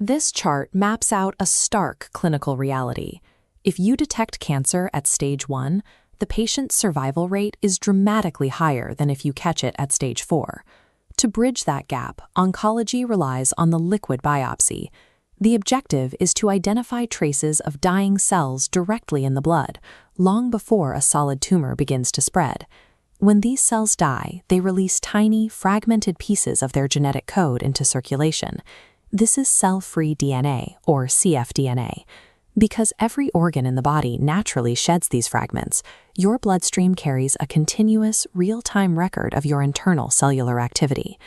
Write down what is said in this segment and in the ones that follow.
This chart maps out a stark clinical reality. If you detect cancer at stage 1, the patient's survival rate is dramatically higher than if you catch it at stage 4. To bridge that gap, oncology relies on the liquid biopsy. The objective is to identify traces of dying cells directly in the blood, long before a solid tumor begins to spread. When these cells die, they release tiny, fragmented pieces of their genetic code into circulation. This is cell-free DNA, or cfDNA. Because every organ in the body naturally sheds these fragments, your bloodstream carries a continuous, real-time record of your internal cellular activity.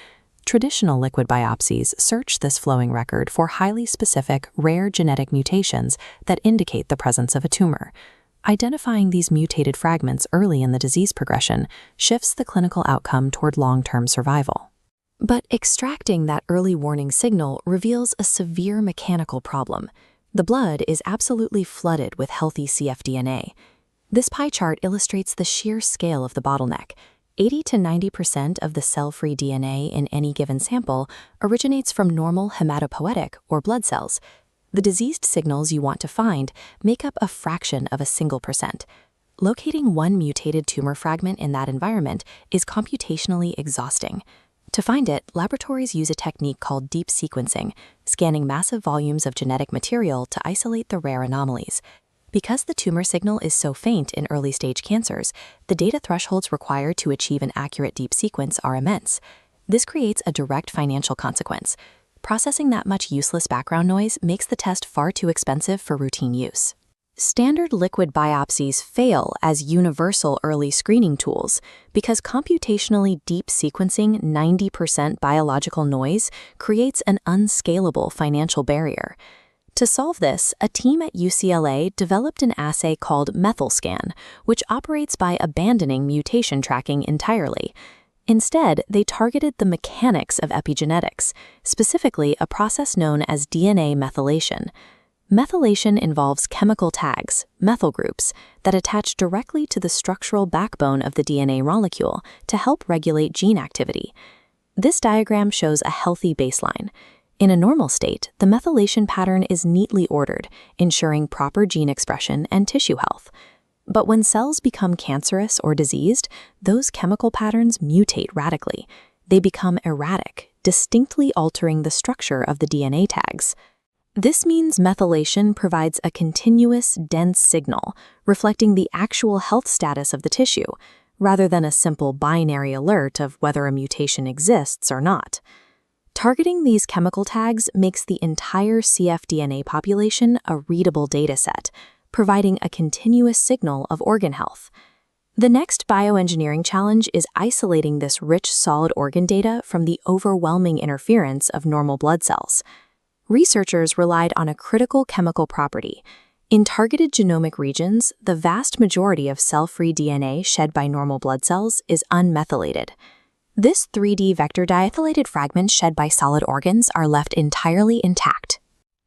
Traditional liquid biopsies search this flowing record for highly specific, rare genetic mutations that indicate the presence of a tumor. Identifying these mutated fragments early in the disease progression shifts the clinical outcome toward long-term survival. But extracting that early warning signal reveals a severe mechanical problem. The blood is absolutely flooded with healthy cfDNA. This pie chart illustrates the sheer scale of the bottleneck. 80 to 90% of the cell-free DNA in any given sample originates from normal hematopoietic or blood cells. The diseased signals you want to find make up a fraction of a single percent. Locating one mutated tumor fragment in that environment is computationally exhausting. To find it, laboratories use a technique called deep sequencing, scanning massive volumes of genetic material to isolate the rare anomalies. Because the tumor signal is so faint in early-stage cancers, the data thresholds required to achieve an accurate deep sequence are immense. This creates a direct financial consequence. Processing that much useless background noise makes the test far too expensive for routine use. Standard liquid biopsies fail as universal early screening tools because computationally deep sequencing 90% biological noise creates an unscalable financial barrier. To solve this, a team at UCLA developed an assay called MethylScan, which operates by abandoning mutation tracking entirely. Instead, they targeted the mechanics of epigenetics, specifically a process known as DNA methylation. Methylation involves chemical tags, methyl groups, that attach directly to the structural backbone of the DNA molecule to help regulate gene activity. This diagram shows a healthy baseline. In a normal state, the methylation pattern is neatly ordered, ensuring proper gene expression and tissue health. But when cells become cancerous or diseased, those chemical patterns mutate radically. They become erratic, distinctly altering the structure of the DNA tags. This means methylation provides a continuous, dense signal, reflecting the actual health status of the tissue, rather than a simple binary alert of whether a mutation exists or not. Targeting these chemical tags makes the entire cfDNA population a readable dataset, providing a continuous signal of organ health. The next bioengineering challenge is isolating this rich solid organ data from the overwhelming interference of normal blood cells. Researchers relied on a critical chemical property. In targeted genomic regions, the vast majority of cell-free DNA shed by normal blood cells is unmethylated. This 3D vector diethylated fragments shed by solid organs are left entirely intact.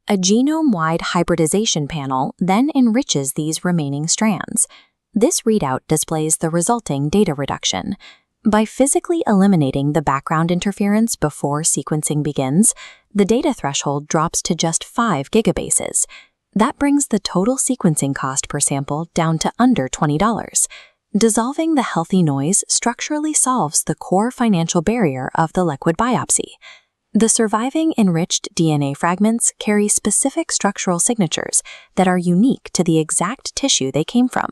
A genome-wide hybridization panel then enriches these remaining strands. This readout displays the resulting data reduction. By physically eliminating the background interference before sequencing begins, the data threshold drops to just 5 gigabases. That brings the total sequencing cost per sample down to under $20. Dissolving the healthy noise structurally solves the core financial barrier of the liquid biopsy. The surviving enriched DNA fragments carry specific structural signatures that are unique to the exact tissue they came from.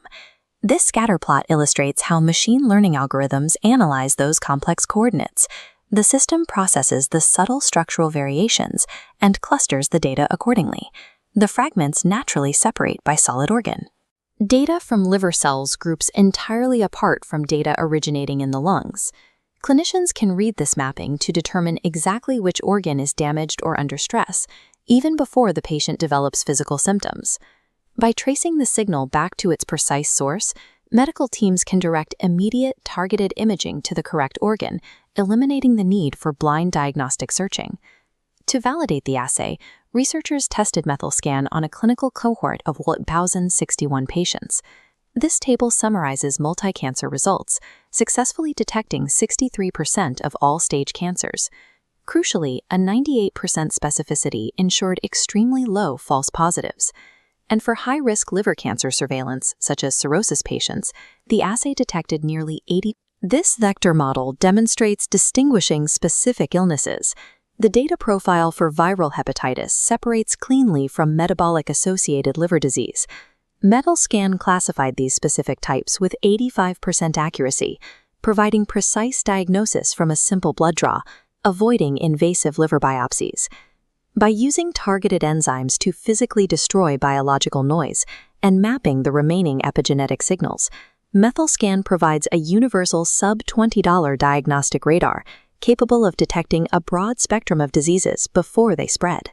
This scatter plot illustrates how machine learning algorithms analyze those complex coordinates. The system processes the subtle structural variations and clusters the data accordingly. The fragments naturally separate by solid organ. Data from liver cells groups entirely apart from data originating in the lungs. Clinicians can read this mapping to determine exactly which organ is damaged or under stress, even before the patient develops physical symptoms. By tracing the signal back to its precise source, medical teams can direct immediate, targeted imaging to the correct organ, eliminating the need for blind diagnostic searching. To validate the assay, researchers tested MethylScan on a clinical cohort of 1,061 patients. This table summarizes multi-cancer results, successfully detecting 63% of all stage cancers. Crucially, a 98% specificity ensured extremely low false positives. And for high-risk liver cancer surveillance, such as cirrhosis patients, the assay detected nearly 80. This vector model demonstrates distinguishing specific illnesses. The data profile for viral hepatitis separates cleanly from metabolic-associated liver disease. MethylScan classified these specific types with 85% accuracy, providing precise diagnosis from a simple blood draw, avoiding invasive liver biopsies. By using targeted enzymes to physically destroy biological noise and mapping the remaining epigenetic signals, MethylScan provides a universal sub-$20 diagnostic radar capable of detecting a broad spectrum of diseases before they spread.